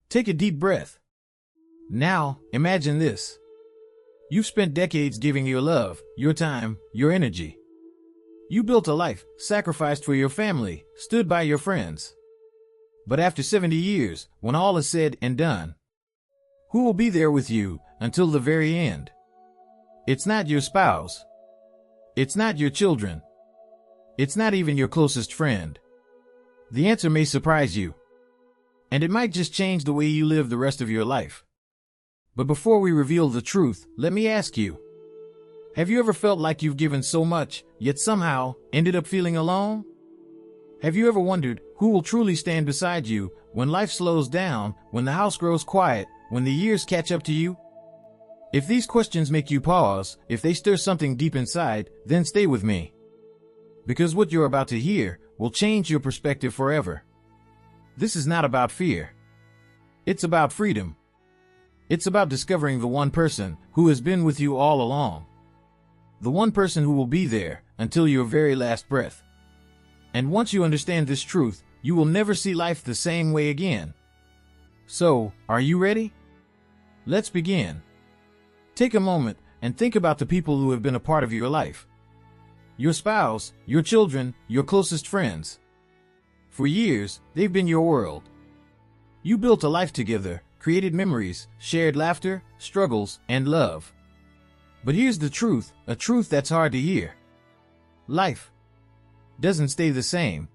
Take a deep breath. Now, imagine this. You've spent decades giving your love, your time, your energy. You built a life, sacrificed for your family, stood by your friends. But after 70 years, when all is said and done, who will be there with you until the very end? It's not your spouse. It's not your children. It's not even your closest friend. The answer may surprise you, and it might just change the way you live the rest of your life. But before we reveal the truth, let me ask you, have you ever felt like you've given so much, yet somehow ended up feeling alone? Have you ever wondered who will truly stand beside you when life slows down, when the house grows quiet, when the years catch up to you? If these questions make you pause, if they stir something deep inside, then stay with me. Because what you're about to hear will change your perspective forever. This is not about fear. It's about freedom. It's about discovering the one person who has been with you all along. The one person who will be there until your very last breath. And once you understand this truth, you will never see life the same way again. So, are you ready? Let's begin. Take a moment and think about the people who have been a part of your life. Your spouse, your children, your closest friends. For years, they've been your world. You built a life together, created memories, shared laughter, struggles, and love. But here's the truth, a truth that's hard to hear. Life doesn't stay the same.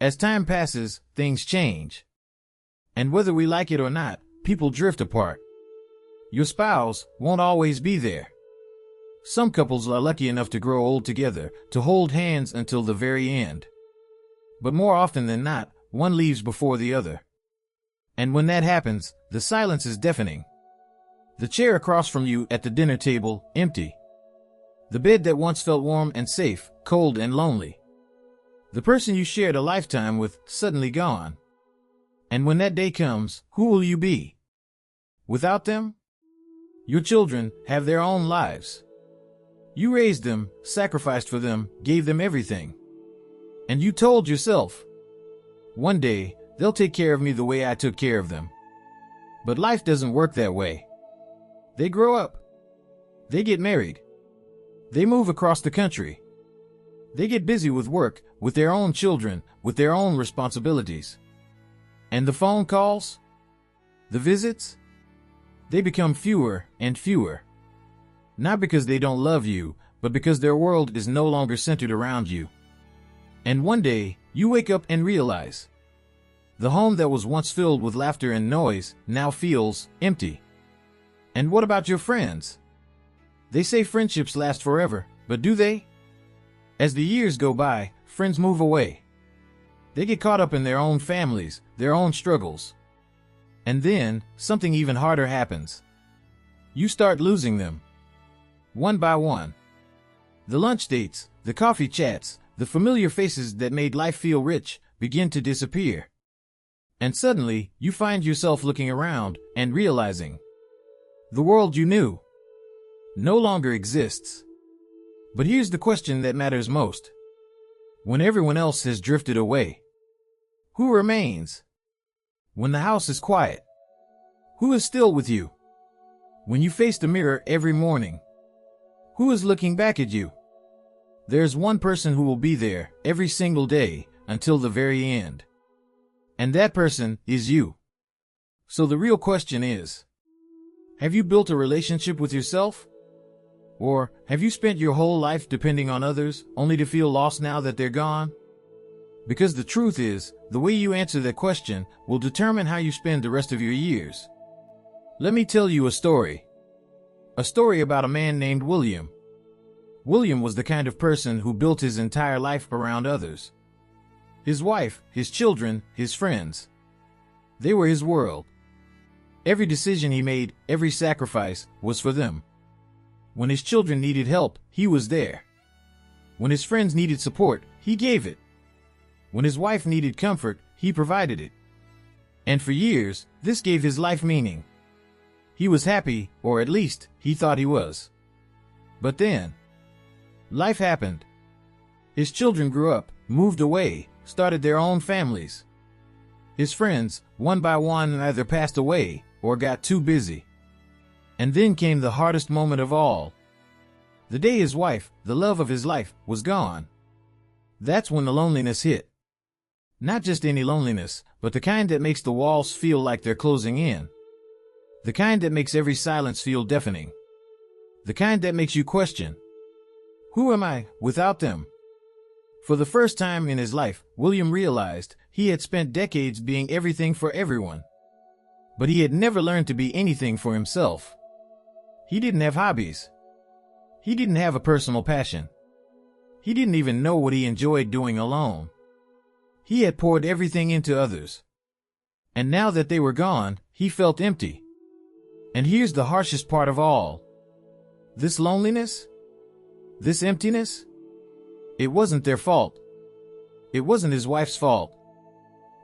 As time passes, things change. And whether we like it or not, people drift apart. Your spouse won't always be there. Some couples are lucky enough to grow old together, to hold hands until the very end. But more often than not, one leaves before the other. And when that happens, the silence is deafening. The chair across from you at the dinner table, empty. The bed that once felt warm and safe, cold and lonely. The person you shared a lifetime with, suddenly gone. And when that day comes, who will you be? Without them? Your children have their own lives. You raised them, sacrificed for them, gave them everything. And you told yourself, one day, they'll take care of me the way I took care of them. But life doesn't work that way. They grow up. They get married. They move across the country. They get busy with work, with their own children, with their own responsibilities. And the phone calls? The visits? They become fewer and fewer. Not because they don't love you, but because their world is no longer centered around you. And one day, you wake up and realize the home that was once filled with laughter and noise now feels empty. And what about your friends? They say friendships last forever, but do they? As the years go by, friends move away. They get caught up in their own families, their own struggles. And then, something even harder happens. You start losing them. One by one. The lunch dates, the coffee chats, the familiar faces that made life feel rich, begin to disappear. And suddenly, you find yourself looking around and realizing the world you knew no longer exists. But here's the question that matters most. When everyone else has drifted away, who remains? When the house is quiet, who is still with you? When you face the mirror every morning, who is looking back at you? There's one person who will be there every single day until the very end. And that person is you. So the real question is, have you built a relationship with yourself? Or have you spent your whole life depending on others, only to feel lost now that they're gone? Because the truth is, the way you answer that question will determine how you spend the rest of your years. Let me tell you a story. A story about a man named William. William was the kind of person who built his entire life around others. His wife, his children, his friends. They were his world. Every decision he made, every sacrifice, was for them. When his children needed help, he was there. When his friends needed support, he gave it. When his wife needed comfort, he provided it. And for years, this gave his life meaning. He was happy, or at least, he thought he was. But then, life happened. His children grew up, moved away, started their own families. His friends, one by one, either passed away or got too busy. And then came the hardest moment of all. The day his wife, the love of his life, was gone. That's when the loneliness hit. Not just any loneliness, but the kind that makes the walls feel like they're closing in. The kind that makes every silence feel deafening. The kind that makes you question, who am I without them? For the first time in his life, William realized he had spent decades being everything for everyone. But he had never learned to be anything for himself. He didn't have hobbies. He didn't have a personal passion. He didn't even know what he enjoyed doing alone. He had poured everything into others. And now that they were gone, he felt empty. And here's the harshest part of all. This loneliness, this emptiness, it wasn't their fault. It wasn't his wife's fault.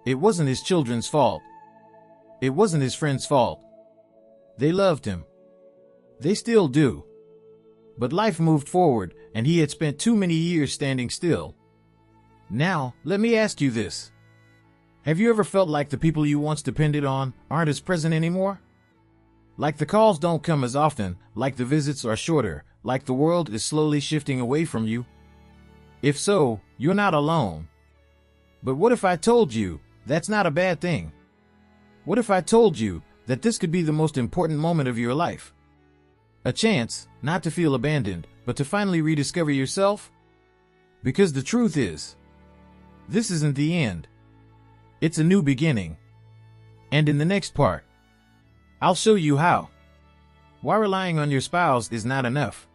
It wasn't his children's fault. It wasn't his friend's fault. They loved him. They still do. But life moved forward, and he had spent too many years standing still. Now, let me ask you this. Have you ever felt like the people you once depended on aren't as present anymore? Like the calls don't come as often, like the visits are shorter, like the world is slowly shifting away from you? If so, you're not alone. But what if I told you that's not a bad thing? What if I told you that this could be the most important moment of your life? A chance not to feel abandoned, but to finally rediscover yourself? Because the truth is, this isn't the end. It's a new beginning. And in the next part, I'll show you how. Why relying on your spouse is not enough.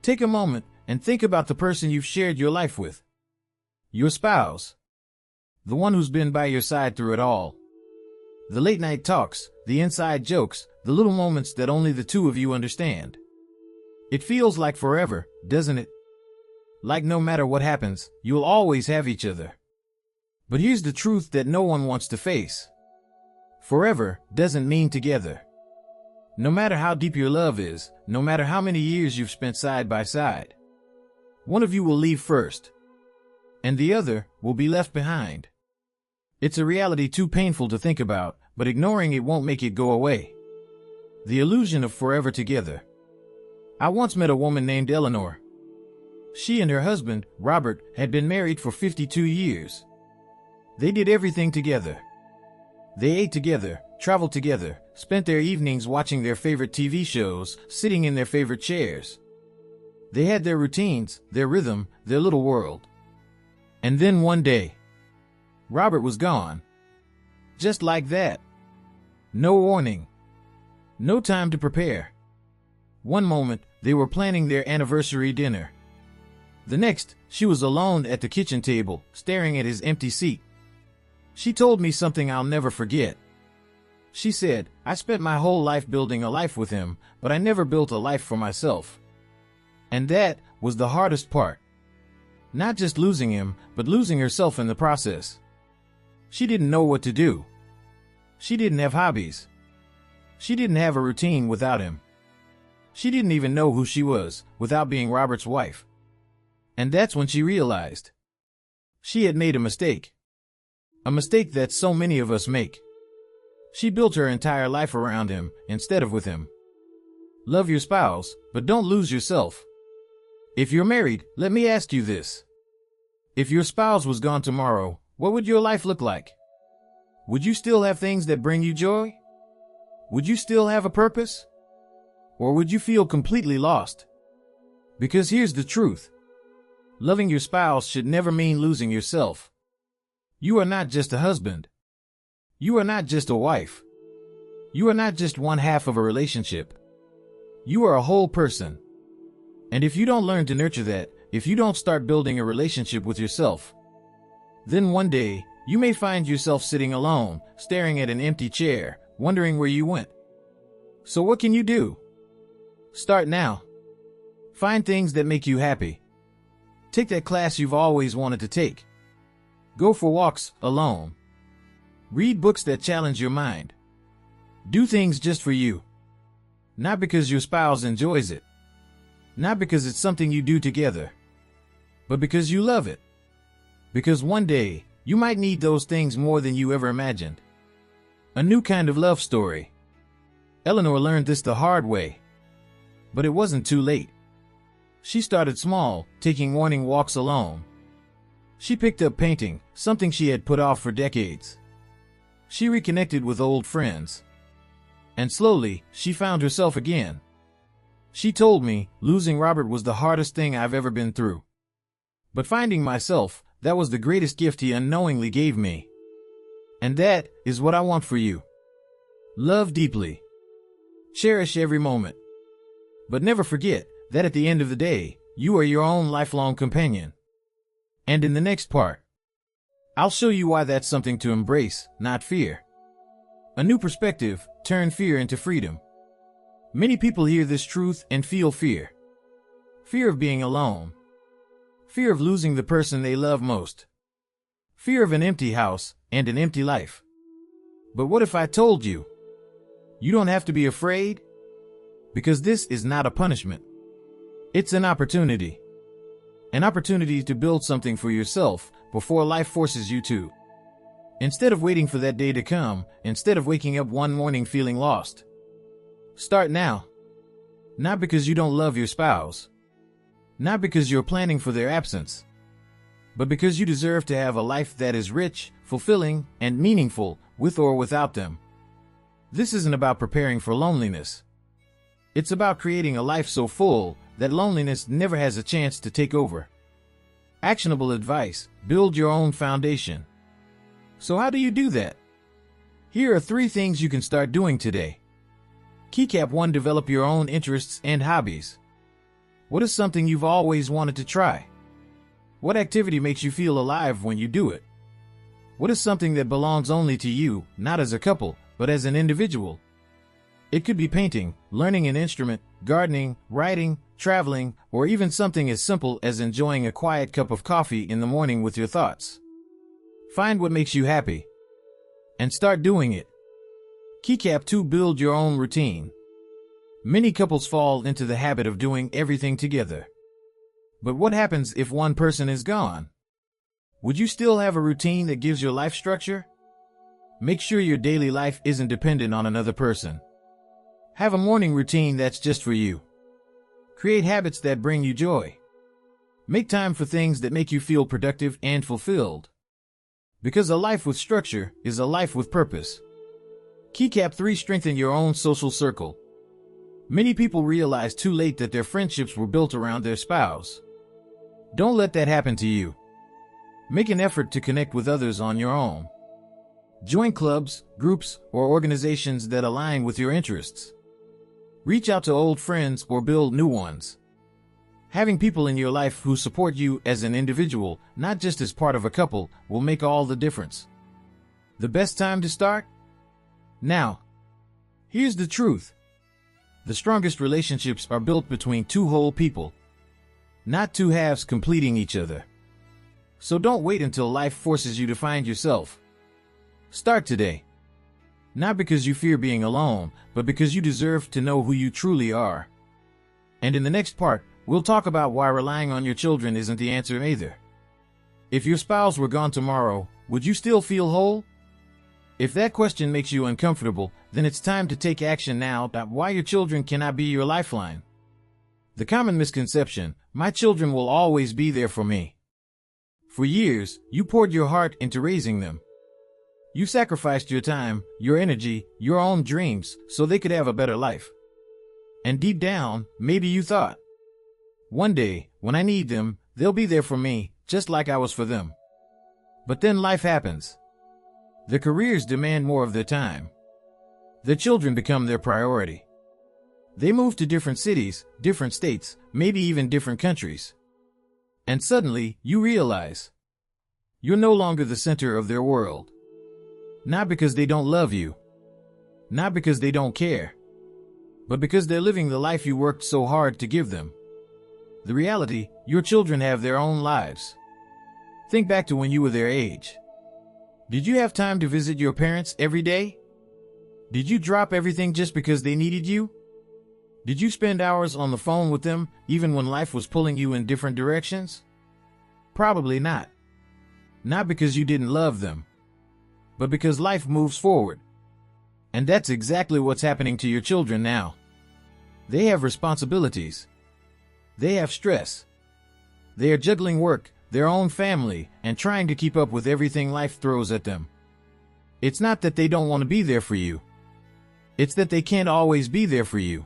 Take a moment and think about the person you've shared your life with. Your spouse. The one who's been by your side through it all. The late night talks, the inside jokes, the little moments that only the two of you understand. It feels like forever, doesn't it? Like no matter what happens, you'll always have each other. But here's the truth that no one wants to face. Forever doesn't mean together. No matter how deep your love is, no matter how many years you've spent side by side, one of you will leave first, and the other will be left behind. It's a reality too painful to think about, but ignoring it won't make it go away. The illusion of forever together. I once met a woman named Eleanor. She and her husband, Robert, had been married for 52 years. They did everything together. They ate together, traveled together, spent their evenings watching their favorite TV shows, sitting in their favorite chairs. They had their routines, their rhythm, their little world. And then one day, Robert was gone. Just like that. No warning. No time to prepare. One moment, they were planning their anniversary dinner. The next, she was alone at the kitchen table, staring at his empty seat. She told me something I'll never forget. She said, I spent my whole life building a life with him, but I never built a life for myself. And that was the hardest part. Not just losing him, but losing herself in the process. She didn't know what to do. She didn't have hobbies. She didn't have a routine without him. She didn't even know who she was without being Robert's wife. And that's when she realized she had made a mistake. A mistake that so many of us make. She built her entire life around him instead of with him. Love your spouse, but don't lose yourself. If you're married, let me ask you this. If your spouse was gone tomorrow, what would your life look like? Would you still have things that bring you joy? Would you still have a purpose? Or would you feel completely lost? Because here's the truth. Loving your spouse should never mean losing yourself. You are not just a husband. You are not just a wife. You are not just one half of a relationship. You are a whole person. And if you don't learn to nurture that, if you don't start building a relationship with yourself, then one day, you may find yourself sitting alone, staring at an empty chair, wondering where you went. So what can you do? Start now. Find things that make you happy. Take that class you've always wanted to take. Go for walks alone. Read books that challenge your mind. Do things just for you. Not because your spouse enjoys it. Not because it's something you do together. But because you love it. Because one day, You might need those things more than you ever imagined. A new kind of love story. Eleanor learned this the hard way. But it wasn't too late. She started small, taking morning walks alone. She picked up painting, something she had put off for decades. She reconnected with old friends. And slowly, she found herself again. She told me, losing Robert was the hardest thing I've ever been through. But finding myself, that was the greatest gift he unknowingly gave me. And that is what I want for you. Love deeply. Cherish every moment. But never forget that at the end of the day, you are your own lifelong companion. And in the next part, I'll show you why that's something to embrace, not fear. A new perspective turns fear into freedom. Many people hear this truth and feel fear. Fear of being alone. Fear of losing the person they love most. Fear of an empty house and an empty life. But what if I told you? You don't have to be afraid, because this is not a punishment. It's an opportunity. An opportunity to build something for yourself before life forces you to. Instead of waiting for that day to come, instead of waking up one morning feeling lost. Start now. Not because you don't love your spouse. Not because you're planning for their absence. But because you deserve to have a life that is rich, fulfilling, and meaningful, with or without them. This isn't about preparing for loneliness. It's about creating a life so full that loneliness never has a chance to take over. Actionable advice: build your own foundation. So how do you do that? Here are 3 things you can start doing today. Keycap 1. Develop your own interests and hobbies. What is something you've always wanted to try? What activity makes you feel alive when you do it? What is something that belongs only to you, not as a couple, but as an individual? It could be painting, learning an instrument, gardening, writing, traveling, or even something as simple as enjoying a quiet cup of coffee in the morning with your thoughts. Find what makes you happy and start doing it. Keycap 2. Build your own routine. Many couples fall into the habit of doing everything together. But what happens if one person is gone? Would you still have a routine that gives your life structure? Make sure your daily life isn't dependent on another person. Have a morning routine that's just for you. Create habits that bring you joy. Make time for things that make you feel productive and fulfilled. Because a life with structure is a life with purpose. Keycap 3. Strengthen your own social circle. Many people realize too late that their friendships were built around their spouse. Don't let that happen to you. Make an effort to connect with others on your own. Join clubs, groups, or organizations that align with your interests. Reach out to old friends or build new ones. Having people in your life who support you as an individual, not just as part of a couple, will make all the difference. The best time to start? Now. Here's the truth. The strongest relationships are built between 2 whole people, not 2 halves completing each other. So don't wait until life forces you to find yourself. Start today. Not because you fear being alone, but because you deserve to know who you truly are. And in the next part, we'll talk about why relying on your children isn't the answer either. If your spouse were gone tomorrow, would you still feel whole? If that question makes you uncomfortable, then it's time to take action now about why your children cannot be your lifeline. The common misconception: my children will always be there for me. For years, you poured your heart into raising them. You sacrificed your time, your energy, your own dreams, so they could have a better life. And deep down, maybe you thought, one day, when I need them, they'll be there for me, just like I was for them. But then life happens. Their careers demand more of their time. Their children become their priority. They move to different cities, different states, maybe even different countries. And suddenly, you realize you're no longer the center of their world. Not because they don't love you. Not because they don't care. But because they're living the life you worked so hard to give them. The reality: your children have their own lives. Think back to when you were their age. Did you have time to visit your parents every day? Did you drop everything just because they needed you? Did you spend hours on the phone with them, even when life was pulling you in different directions? Probably not. Not because you didn't love them, but because life moves forward. And that's exactly what's happening to your children now. They have responsibilities. They have stress. They are juggling work, their own family, and trying to keep up with everything life throws at them. It's not that they don't want to be there for you. It's that they can't always be there for you.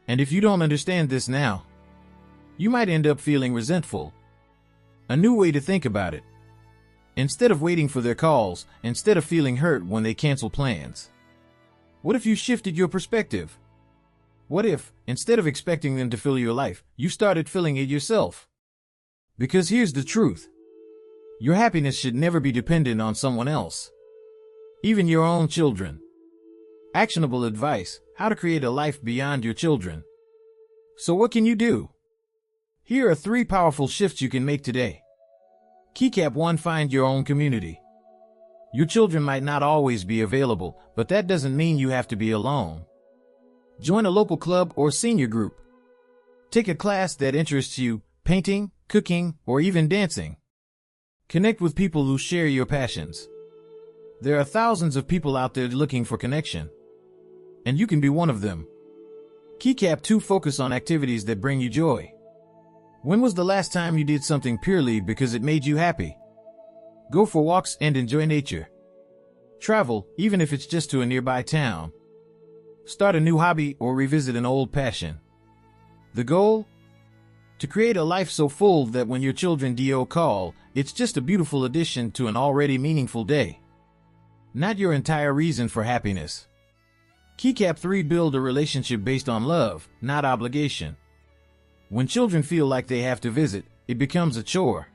And if you don't understand this now, you might end up feeling resentful. A new way to think about it. Instead of waiting for their calls, instead of feeling hurt when they cancel plans. What if you shifted your perspective? What if, instead of expecting them to fill your life, you started filling it yourself? Because here's the truth. Your happiness should never be dependent on someone else. Even your own children. Actionable advice: how to create a life beyond your children. So what can you do? Here are 3 powerful shifts you can make today. Keycap 1: find your own community. Your children might not always be available, but that doesn't mean you have to be alone. Join a local club or senior group. Take a class that interests you: painting, cooking, or even dancing. Connect with people who share your passions. There are thousands of people out there looking for connection, and you can be one of them. Keycap 2: focus on activities that bring you joy. When was the last time you did something purely because it made you happy? Go for walks and enjoy nature. Travel, even if it's just to a nearby town. Start a new hobby or revisit an old passion. The goal? To create a life so full that when your children do call, it's just a beautiful addition to an already meaningful day. Not your entire reason for happiness. Keycap 3: build a relationship based on love, not obligation. When children feel like they have to visit, it becomes a chore.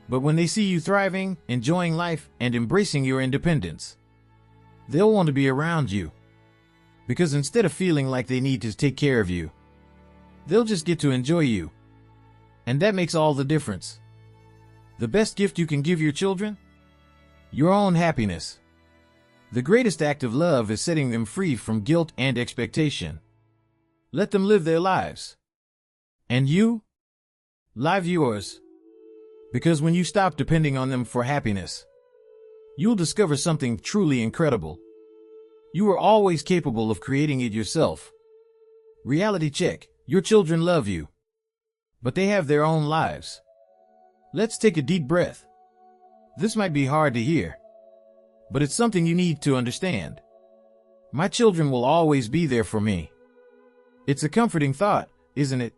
But when they see you thriving, enjoying life, and embracing your independence, they'll want to be around you. Because instead of feeling like they need to take care of you, they'll just get to enjoy you. And that makes all the difference. The best gift you can give your children? Your own happiness. The greatest act of love is setting them free from guilt and expectation. Let them live their lives. And you? Live yours. Because when you stop depending on them for happiness, you'll discover something truly incredible. You are always capable of creating it yourself. Reality check: your children love you, but they have their own lives. Let's take a deep breath. This might be hard to hear, but it's something you need to understand. My children will always be there for me. It's a comforting thought, isn't it?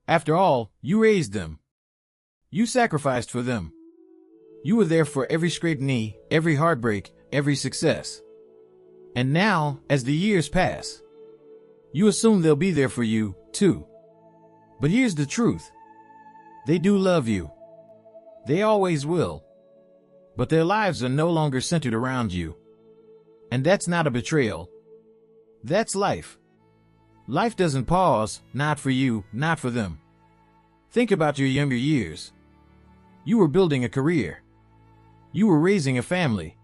After all, you raised them. You sacrificed for them. You were there for every scraped knee, every heartbreak, every success. And now, as the years pass, you assume they'll be there for you, too. But here's the truth. They do love you. They always will. But their lives are no longer centered around you. And that's not a betrayal. That's life. Life doesn't pause, not for you, not for them. Think about your younger years. You were building a career. You were raising a family.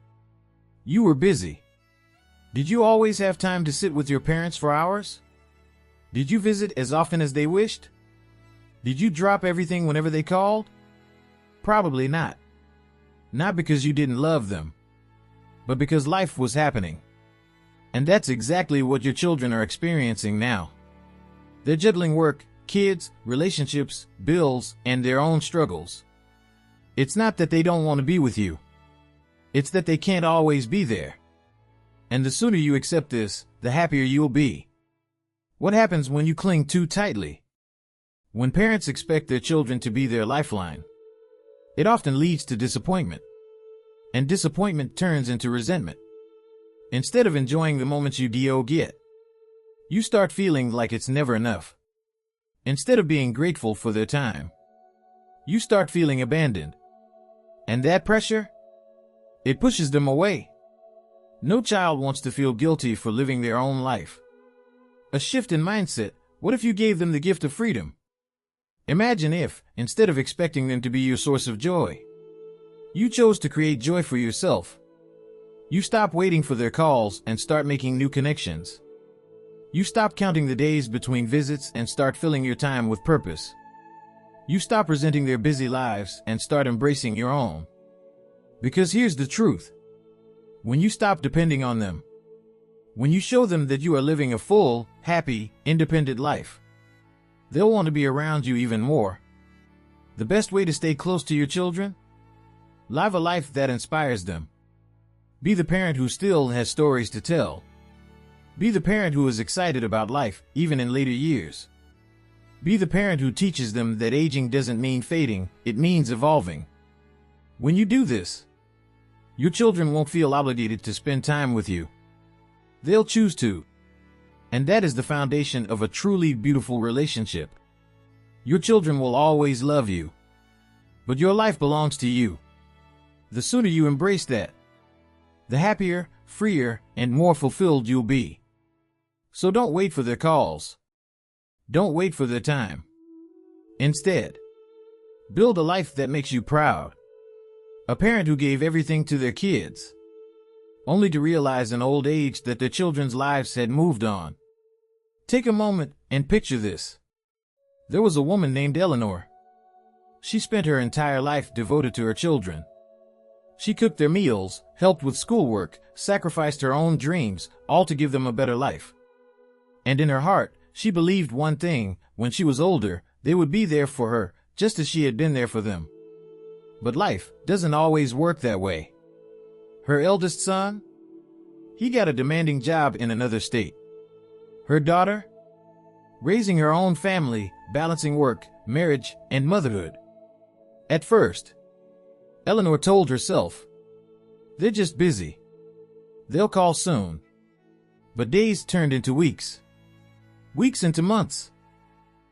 You were busy. Did you always have time to sit with your parents for hours? Did you visit as often as they wished? Did you drop everything whenever they called? Probably not. Not because you didn't love them, but because life was happening. And that's exactly what your children are experiencing now. They're juggling work, kids, relationships, bills, and their own struggles. It's not that they don't want to be with you. It's that they can't always be there. And the sooner you accept this, the happier you'll be. What happens when you cling too tightly? When parents expect their children to be their lifeline, it often leads to disappointment. And disappointment turns into resentment. Instead of enjoying the moments you do get, you start feeling like it's never enough. Instead of being grateful for their time, you start feeling abandoned. And that pressure? It pushes them away. No child wants to feel guilty for living their own life. A shift in mindset: what if you gave them the gift of freedom? Imagine if, instead of expecting them to be your source of joy, you chose to create joy for yourself. You stop waiting for their calls and start making new connections. You stop counting the days between visits and start filling your time with purpose. You stop resenting their busy lives and start embracing your own. Because here's the truth. When you stop depending on them, when you show them that you are living a full, happy, independent life, they'll want to be around you even more. The best way to stay close to your children? Live a life that inspires them. Be the parent who still has stories to tell. Be the parent who is excited about life, even in later years. Be the parent who teaches them that aging doesn't mean fading, it means evolving. When you do this, your children won't feel obligated to spend time with you. They'll choose to. And that is the foundation of a truly beautiful relationship. Your children will always love you. But your life belongs to you. The sooner you embrace that, the happier, freer, and more fulfilled you'll be. So don't wait for their calls. Don't wait for their time. Instead, build a life that makes you proud. A parent who gave everything to their kids, only to realize in old age that their children's lives had moved on. Take a moment and picture this. There was a woman named Eleanor. She spent her entire life devoted to her children. She cooked their meals, helped with schoolwork, sacrificed her own dreams, all to give them a better life. And in her heart, she believed one thing: when she was older, they would be there for her, just as she had been there for them. But life doesn't always work that way. Her eldest son? He got a demanding job in another state. Her daughter? Raising her own family, balancing work, marriage, and motherhood. At first, Eleanor told herself, "They're just busy. They'll call soon." But days turned into weeks. Weeks into months.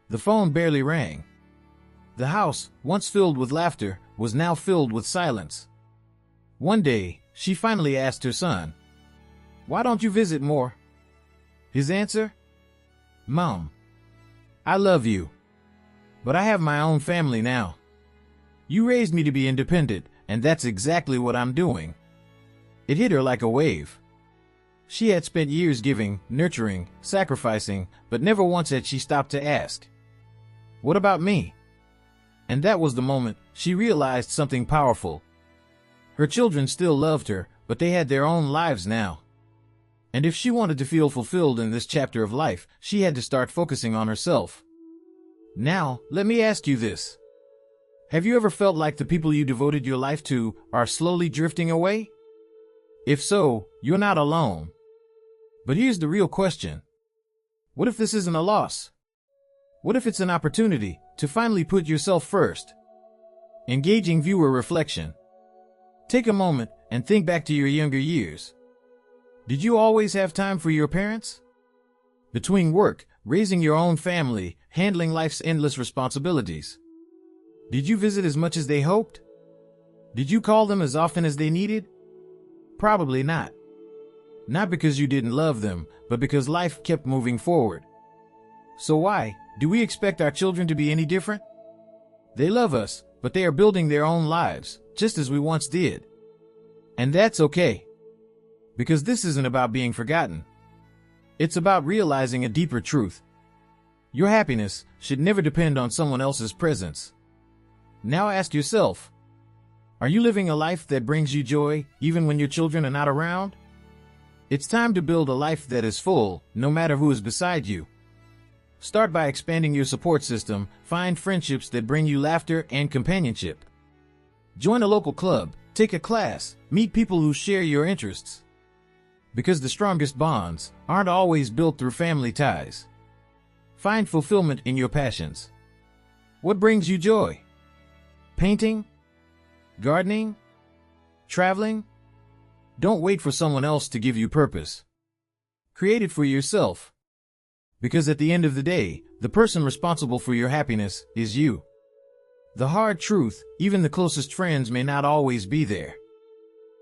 The phone barely rang. The house, once filled with laughter, was now filled with silence. One day, she finally asked her son, "Why don't you visit more?" His answer? "Mom, I love you, but I have my own family now. You raised me to be independent, and that's exactly what I'm doing." It hit her like a wave. She had spent years giving, nurturing, sacrificing, but never once had she stopped to ask, "What about me?" And that was the moment she realized something powerful. Her children still loved her, but they had their own lives now. And if she wanted to feel fulfilled in this chapter of life, she had to start focusing on herself. Now, let me ask you this. Have you ever felt like the people you devoted your life to are slowly drifting away? If so, you're not alone. But here's the real question. What if this isn't a loss? What if it's an opportunity to finally put yourself first? Engaging viewer reflection. Take a moment and think back to your younger years. Did you always have time for your parents? Between work, raising your own family, handling life's endless responsibilities, did you visit as much as they hoped? Did you call them as often as they needed? Probably not. Not because you didn't love them, but because life kept moving forward. So why do we expect our children to be any different? They love us, but they are building their own lives, just as we once did. And that's okay. Because this isn't about being forgotten. It's about realizing a deeper truth. Your happiness should never depend on someone else's presence. Now ask yourself, are you living a life that brings you joy, even when your children are not around? It's time to build a life that is full, no matter who is beside you. Start by expanding your support system. Find friendships that bring you laughter and companionship. Join a local club, take a class, meet people who share your interests. Because the strongest bonds aren't always built through family ties. Find fulfillment in your passions. What brings you joy? Painting? Gardening? Traveling? Don't wait for someone else to give you purpose. Create it for yourself. Because at the end of the day, the person responsible for your happiness is you. The hard truth, even the closest friends may not always be there.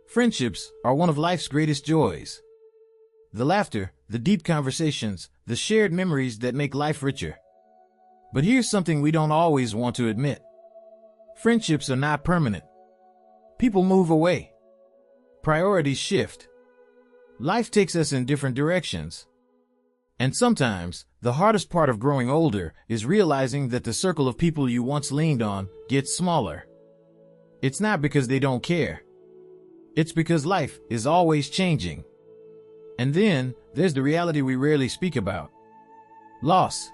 Friendships are one of life's greatest joys. The laughter, the deep conversations, the shared memories that make life richer. But here's something we don't always want to admit. Friendships are not permanent. People move away. Priorities shift. Life takes us in different directions. And sometimes, the hardest part of growing older is realizing that the circle of people you once leaned on gets smaller. It's not because they don't care. It's because life is always changing. And then, there's the reality we rarely speak about. Loss.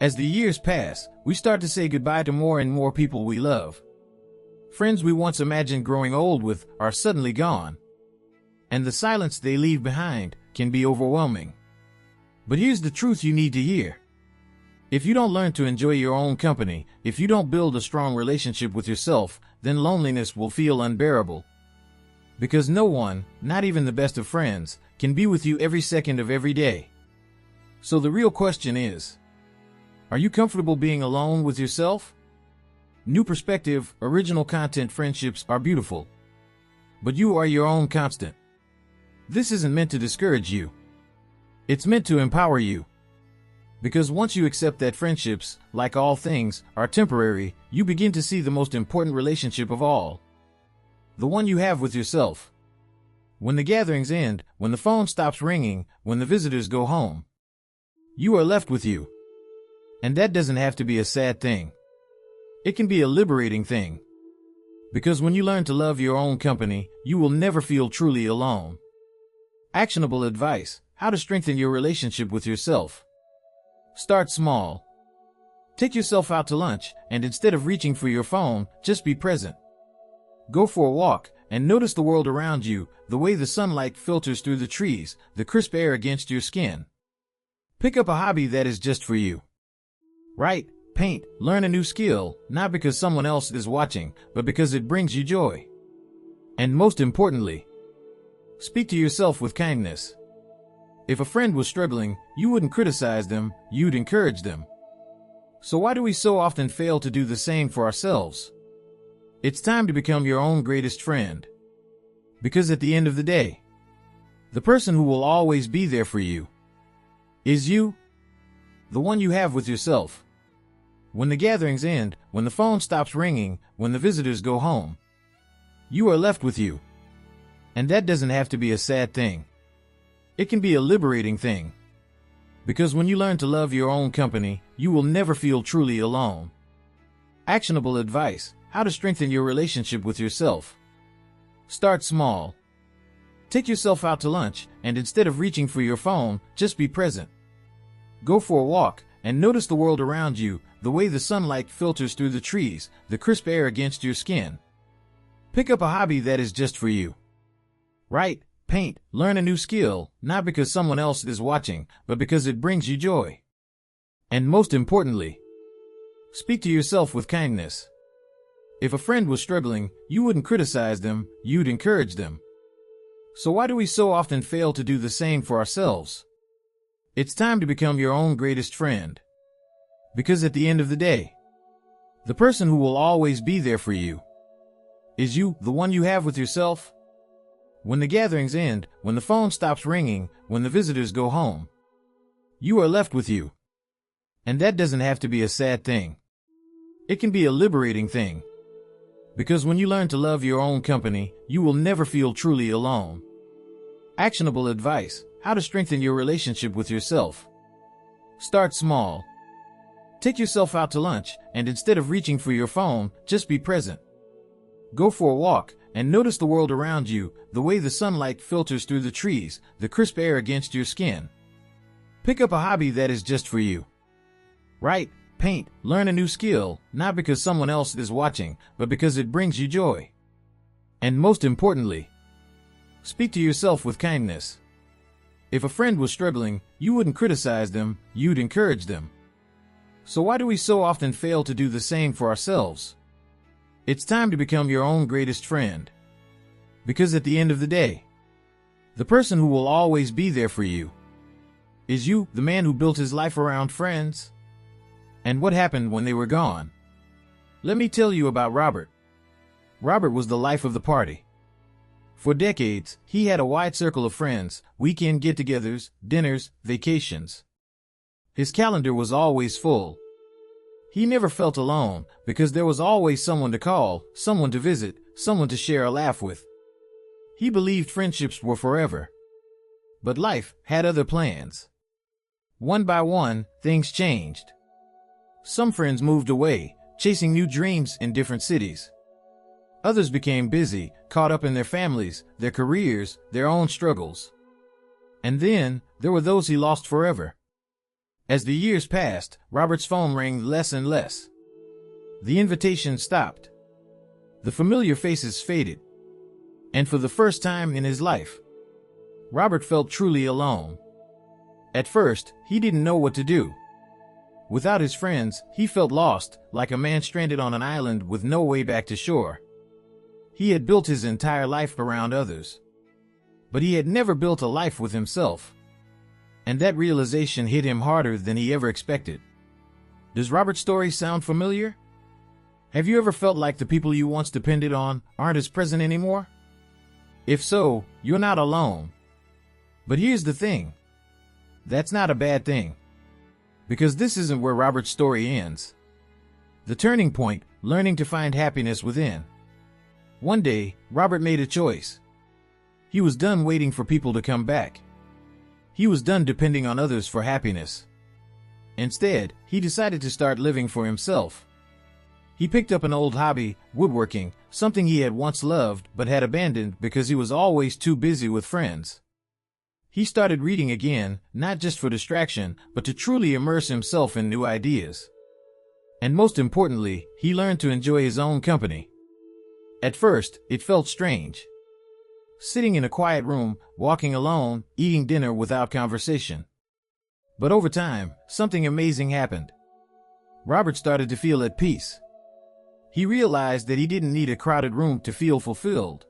As the years pass, we start to say goodbye to more and more people we love. Friends we once imagined growing old with are suddenly gone. And the silence they leave behind can be overwhelming. But here's the truth you need to hear. If you don't learn to enjoy your own company, if you don't build a strong relationship with yourself, then loneliness will feel unbearable. Because no one, not even the best of friends, can be with you every second of every day. So the real question is, are you comfortable being alone with yourself? New perspective, original content friendships are beautiful. But you are your own constant. This isn't meant to discourage you. It's meant to empower you. Because once you accept that friendships, like all things, are temporary, you begin to see the most important relationship of all. The one you have with yourself. When the gatherings end, when the phone stops ringing, when the visitors go home, you are left with you. And that doesn't have to be a sad thing. It can be a liberating thing. Because when you learn to love your own company, you will never feel truly alone. Actionable advice: how to strengthen your relationship with yourself. Start small. Take yourself out to lunch, and instead of reaching for your phone, just be present. Go for a walk, and notice the world around you, the way the sunlight filters through the trees, the crisp air against your skin. Pick up a hobby that is just for you. Write, paint, learn a new skill, not because someone else is watching, but because it brings you joy. And most importantly, speak to yourself with kindness. If a friend was struggling, you wouldn't criticize them, you'd encourage them. So why do we so often fail to do the same for ourselves? It's time to become your own greatest friend. Because at the end of the day, the person who will always be there for you is you, the one you have with yourself. When the gatherings end, when the phone stops ringing, when the visitors go home, you are left with you. And that doesn't have to be a sad thing. It can be a liberating thing. Because when you learn to love your own company, you will never feel truly alone. Actionable advice: how to strengthen your relationship with yourself. Start small. Take yourself out to lunch, and instead of reaching for your phone, just be present. Go for a walk, and notice the world around you, the way the sunlight filters through the trees, the crisp air against your skin. Pick up a hobby that is just for you. Write, paint, learn a new skill, not because someone else is watching, but because it brings you joy. And most importantly, speak to yourself with kindness. If a friend was struggling, you wouldn't criticize them, you'd encourage them. So why do we so often fail to do the same for ourselves? It's time to become your own greatest friend. Because at the end of the day, the person who will always be there for you is you, the one you have with yourself. When the gatherings end, when the phone stops ringing, when the visitors go home, you are left with you. And that doesn't have to be a sad thing. It can be a liberating thing. Because when you learn to love your own company, you will never feel truly alone. Actionable advice: how to strengthen your relationship with yourself. Start small. Take yourself out to lunch, and instead of reaching for your phone, just be present. Go for a walk, and notice the world around you, the way the sunlight filters through the trees, the crisp air against your skin. Pick up a hobby that is just for you. Write, paint, learn a new skill, not because someone else is watching, but because it brings you joy. And most importantly, speak to yourself with kindness. If a friend was struggling, you wouldn't criticize them, you'd encourage them. So why do we so often fail to do the same for ourselves? It's time to become your own greatest friend. Because at the end of the day, the person who will always be there for you is you, the man who built his life around friends. And what happened when they were gone? Let me tell you about Robert. Robert was the life of the party. For decades, he had a wide circle of friends, weekend get-togethers, dinners, vacations. His calendar was always full. He never felt alone, because there was always someone to call, someone to visit, someone to share a laugh with. He believed friendships were forever. But life had other plans. One by one, things changed. Some friends moved away, chasing new dreams in different cities. Others became busy, caught up in their families, their careers, their own struggles. And then, there were those he lost forever. As the years passed, Robert's phone rang less and less. The invitations stopped. The familiar faces faded. And for the first time in his life, Robert felt truly alone. At first, he didn't know what to do. Without his friends, he felt lost, like a man stranded on an island with no way back to shore. He had built his entire life around others. But he had never built a life with himself. And that realization hit him harder than he ever expected. Does Robert's story sound familiar? Have you ever felt like the people you once depended on aren't as present anymore? If so, you're not alone. But here's the thing. That's not a bad thing. Because this isn't where Robert's story ends. The turning point, learning to find happiness within. One day, Robert made a choice. He was done waiting for people to come back. He was done depending on others for happiness. Instead, he decided to start living for himself. He picked up an old hobby, woodworking, something he had once loved but had abandoned because he was always too busy with friends. He started reading again, not just for distraction, but to truly immerse himself in new ideas. And most importantly, he learned to enjoy his own company. At first, it felt strange. Sitting in a quiet room, walking alone, eating dinner without conversation. But over time, something amazing happened. Robert started to feel at peace. He realized that he didn't need a crowded room to feel fulfilled.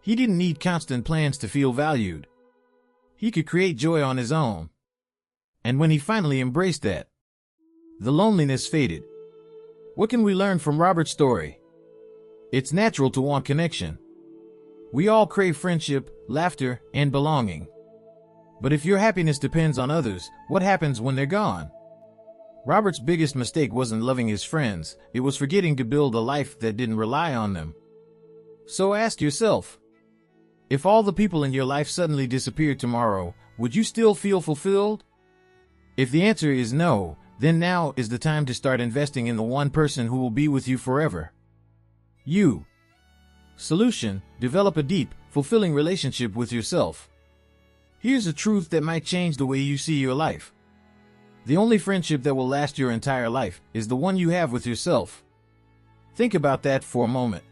He didn't need constant plans to feel valued. He could create joy on his own. And when he finally embraced that, the loneliness faded. What can we learn from Robert's story? It's natural to want connection. We all crave friendship, laughter, and belonging. But if your happiness depends on others, what happens when they're gone? Robert's biggest mistake wasn't loving his friends, it was forgetting to build a life that didn't rely on them. So ask yourself, if all the people in your life suddenly disappeared tomorrow, would you still feel fulfilled? If the answer is no, then now is the time to start investing in the one person who will be with you forever. You. Solution: develop a deep, fulfilling relationship with yourself. Here's a truth that might change the way you see your life. The only friendship that will last your entire life is the one you have with yourself. Think about that for a moment.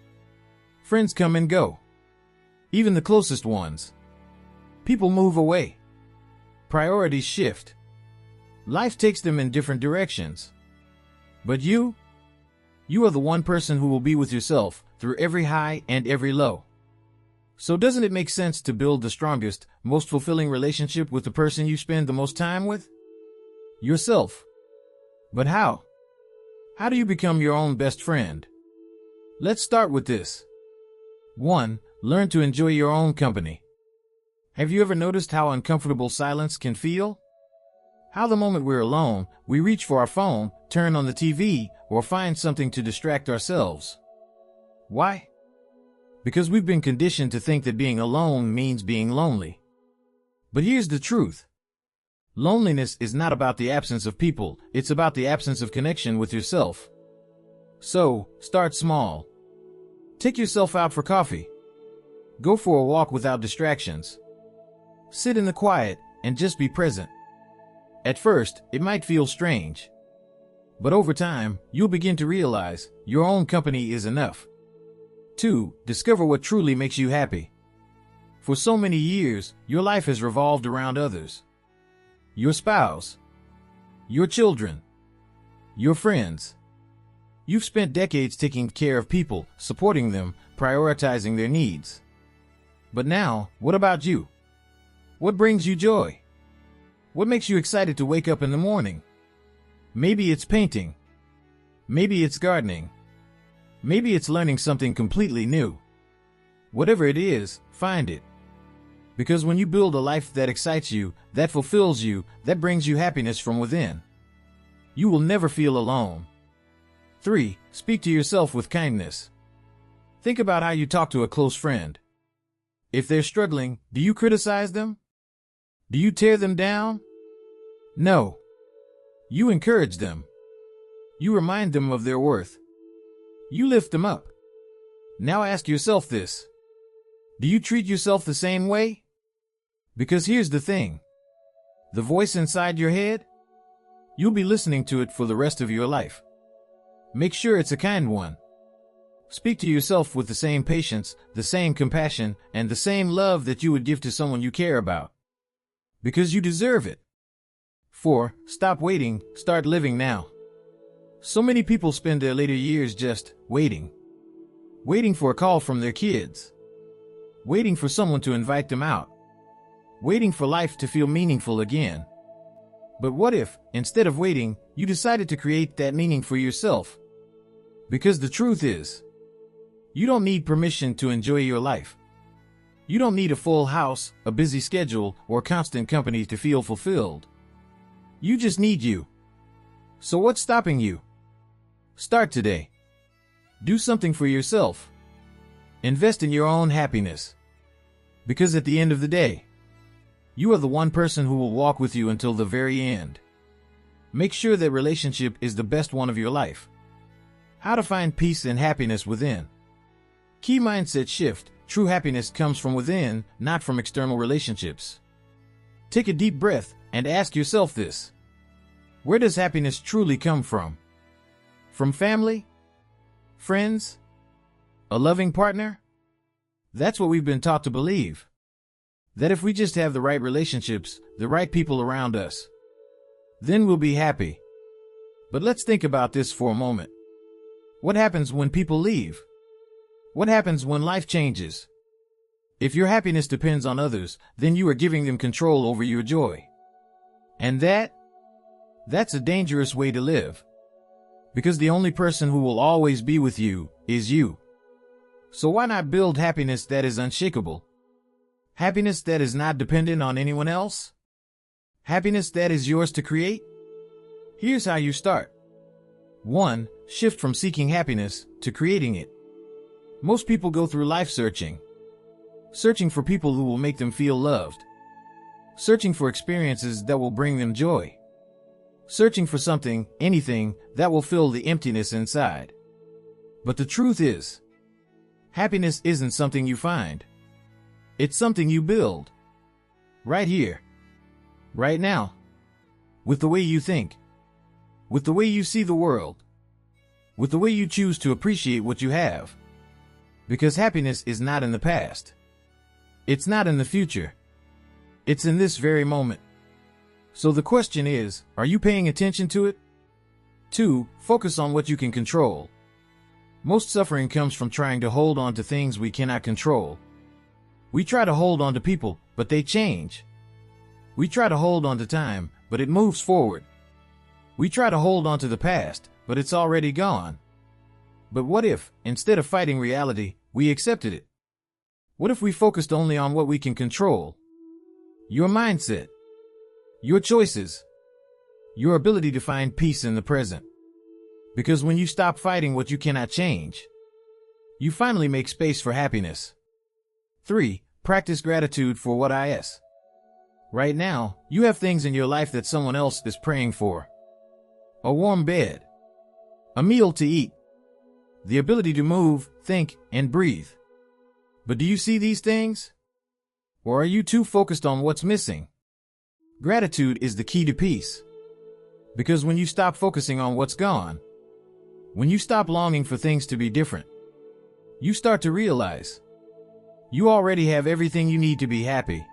Friends come and go. Even the closest ones. People move away. Priorities shift. Life takes them in different directions. But you are the one person who will be with yourself through every high and every low. So doesn't it make sense to build the strongest, most fulfilling relationship with the person you spend the most time with? Yourself. But how? How do you become your own best friend? Let's start with this. 1. Learn to enjoy your own company. Have you ever noticed how uncomfortable silence can feel? How the moment we're alone, we reach for our phone, turn on the TV, or find something to distract ourselves. Why? Because we've been conditioned to think that being alone means being lonely. But here's the truth. Loneliness is not about the absence of people, it's about the absence of connection with yourself. So, start small. Take yourself out for coffee. Go for a walk without distractions. Sit in the quiet and just be present. At first, it might feel strange. But over time, you'll begin to realize your own company is enough. 2. Discover what truly makes you happy. For so many years, your life has revolved around others. Your spouse. Your children. Your friends. You've spent decades taking care of people, supporting them, prioritizing their needs. But now, what about you? What brings you joy? What makes you excited to wake up in the morning? Maybe it's painting. Maybe it's gardening. Maybe it's learning something completely new. Whatever it is, find it. Because when you build a life that excites you, that fulfills you, that brings you happiness from within, you will never feel alone. 3. Speak to yourself with kindness. Think about how you talk to a close friend. If they're struggling, do you criticize them? Do you tear them down? No. You encourage them. You remind them of their worth. You lift them up. Now ask yourself this. Do you treat yourself the same way? Because here's the thing. The voice inside your head? You'll be listening to it for the rest of your life. Make sure it's a kind one. Speak to yourself with the same patience, the same compassion, and the same love that you would give to someone you care about. Because you deserve it. 4. Stop waiting, start living now. So many people spend their later years just waiting. Waiting for a call from their kids. Waiting for someone to invite them out. Waiting for life to feel meaningful again. But what if, instead of waiting, you decided to create that meaning for yourself? Because the truth is, you don't need permission to enjoy your life. You don't need a full house, a busy schedule, or constant company to feel fulfilled. You just need you. So what's stopping you? Start today. Do something for yourself. Invest in your own happiness. Because at the end of the day, you are the one person who will walk with you until the very end. Make sure that relationship is the best one of your life. How to find peace and happiness within. Key mindset shift. True happiness comes from within, not from external relationships. Take a deep breath and ask yourself this. Where does happiness truly come from? From family? Friends? A loving partner? That's what we've been taught to believe. That if we just have the right relationships, the right people around us, then we'll be happy. But let's think about this for a moment. What happens when people leave? What happens when life changes? If your happiness depends on others, then you are giving them control over your joy. And that's a dangerous way to live. Because the only person who will always be with you is you. So why not build happiness that is unshakable? Happiness that is not dependent on anyone else? Happiness that is yours to create? Here's how you start. 1. Shift from seeking happiness to creating it. Most people go through life searching for people who will make them feel loved, searching for experiences that will bring them joy, searching for something, anything, that will fill the emptiness inside. But the truth is, happiness isn't something you find. It's something you build. Right here. Right now. With the way you think. With the way you see the world. With the way you choose to appreciate what you have. Because happiness is not in the past. It's not in the future. It's in this very moment. So the question is, are you paying attention to it? 2. Focus on what you can control. Most suffering comes from trying to hold on to things we cannot control. We try to hold on to people, but they change. We try to hold on to time, but it moves forward. We try to hold on to the past, but it's already gone. But what if, instead of fighting reality, we accepted it? What if we focused only on what we can control? Your mindset. Your choices. Your ability to find peace in the present. Because when you stop fighting what you cannot change, you finally make space for happiness. 3. Practice gratitude for what is. Right now, you have things in your life that someone else is praying for. A warm bed. A meal to eat. The ability to move, think, and breathe. But do you see these things? Or are you too focused on what's missing? Gratitude is the key to peace. Because when you stop focusing on what's gone, when you stop longing for things to be different, you start to realize you already have everything you need to be happy.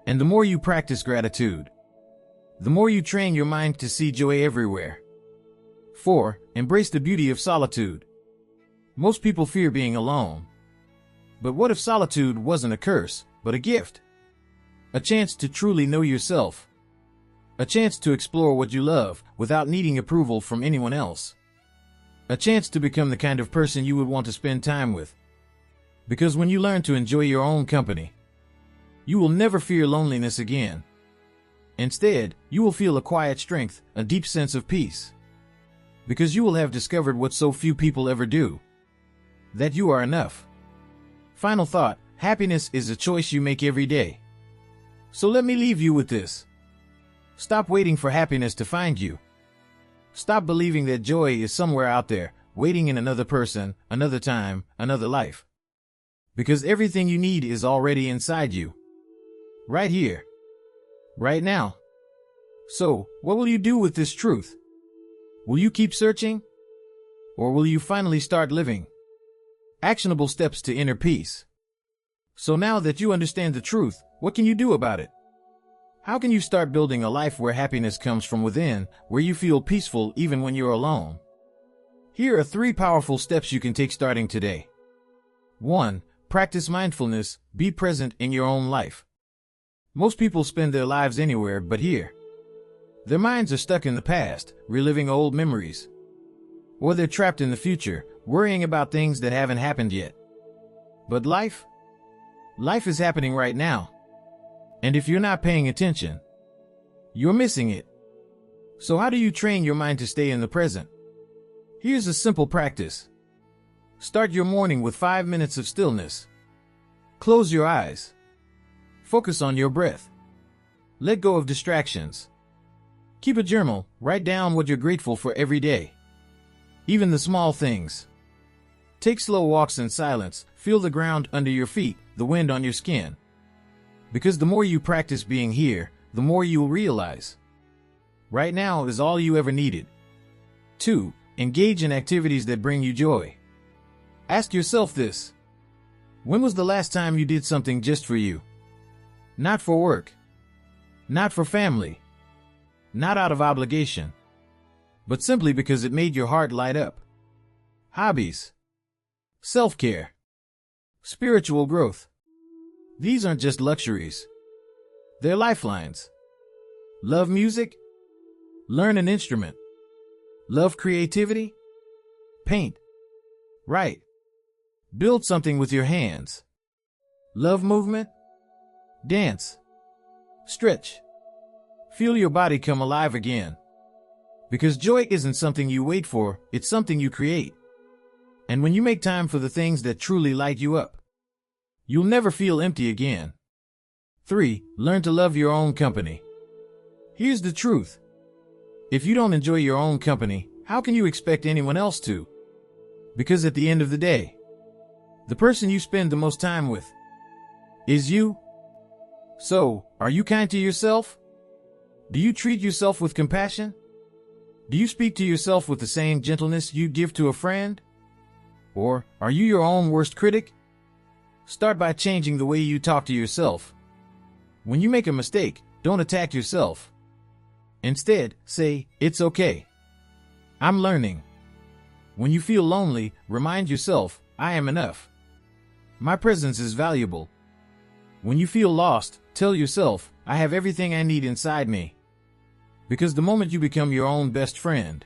And the more you practice gratitude, the more you train your mind to see joy everywhere. 4. Embrace the beauty of solitude. Most people fear being alone. But what if solitude wasn't a curse, but a gift? A chance to truly know yourself. A chance to explore what you love without needing approval from anyone else. A chance to become the kind of person you would want to spend time with. Because when you learn to enjoy your own company, you will never fear loneliness again. Instead, you will feel a quiet strength, a deep sense of peace. Because you will have discovered what so few people ever do. That you are enough. Final thought, happiness is a choice you make every day. So let me leave you with this. Stop waiting for happiness to find you. Stop believing that joy is somewhere out there, waiting in another person, another time, another life. Because everything you need is already inside you. Right here. Right now. So, what will you do with this truth? Will you keep searching? Or will you finally start living? Actionable steps to inner peace. So now that you understand the truth, what can you do about it? How can you start building a life where happiness comes from within, where you feel peaceful even when you're alone? Here are 3 powerful steps you can take starting today. 1. Practice mindfulness. Be present in your own life. Most people spend their lives anywhere but here. Their minds are stuck in the past, reliving old memories. Or they're trapped in the future, worrying about things that haven't happened yet. But life is happening right now. And if you're not paying attention, you're missing it. So how do you train your mind to stay in the present? Here's a simple practice. Start your morning with 5 minutes of stillness. Close your eyes. Focus on your breath. Let go of distractions. Keep a journal. Write down what you're grateful for every day. Even the small things. Take slow walks in silence. Feel the ground under your feet, the wind on your skin. Because the more you practice being here, the more you'll realize. Right now is all you ever needed. 2. Engage in activities that bring you joy. Ask yourself this. When was the last time you did something just for you? Not for work. Not for family. Not out of obligation. But simply because it made your heart light up. Hobbies. Self-care. Spiritual growth. These aren't just luxuries. They're lifelines. Love music? Learn an instrument. Love creativity? Paint. Write. Build something with your hands. Love movement? Dance. Stretch. Feel your body come alive again. Because joy isn't something you wait for, it's something you create. And when you make time for the things that truly light you up, you'll never feel empty again. 3. Learn to love your own company. Here's the truth. If you don't enjoy your own company, how can you expect anyone else to? Because at the end of the day, the person you spend the most time with is you. So, are you kind to yourself? Do you treat yourself with compassion? Do you speak to yourself with the same gentleness you'd give to a friend? Or are you your own worst critic? Start by changing the way you talk to yourself. When you make a mistake, don't attack yourself. Instead, say, "It's okay. I'm learning." When you feel lonely, remind yourself, "I am enough. My presence is valuable." When you feel lost, tell yourself, "I have everything I need inside me." Because the moment you become your own best friend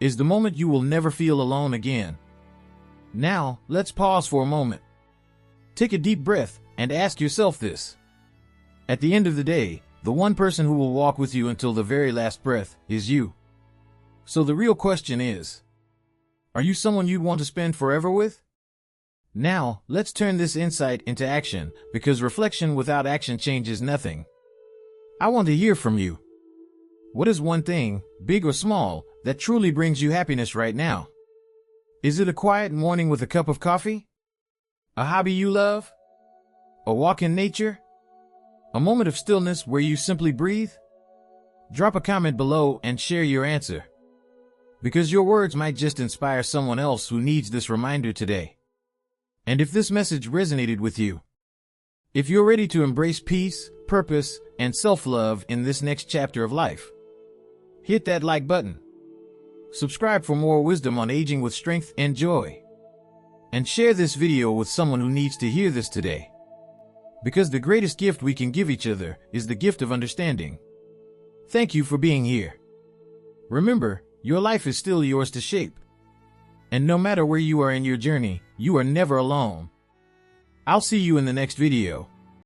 is the moment you will never feel alone again. Now, let's pause for a moment. Take a deep breath and ask yourself this. At the end of the day, the one person who will walk with you until the very last breath is you. So the real question is, are you someone you'd want to spend forever with? Now, let's turn this insight into action, because reflection without action changes nothing. I want to hear from you. What is one thing, big or small, that truly brings you happiness right now? Is it a quiet morning with a cup of coffee? A hobby you love? A walk in nature? A moment of stillness where you simply breathe? Drop a comment below and share your answer. Because your words might just inspire someone else who needs this reminder today. And if this message resonated with you, if you're ready to embrace peace, purpose, and self-love in this next chapter of life, hit that like button. Subscribe for more wisdom on aging with strength and joy. And share this video with someone who needs to hear this today. Because the greatest gift we can give each other is the gift of understanding. Thank you for being here. Remember, your life is still yours to shape. And no matter where you are in your journey, you are never alone. I'll see you in the next video.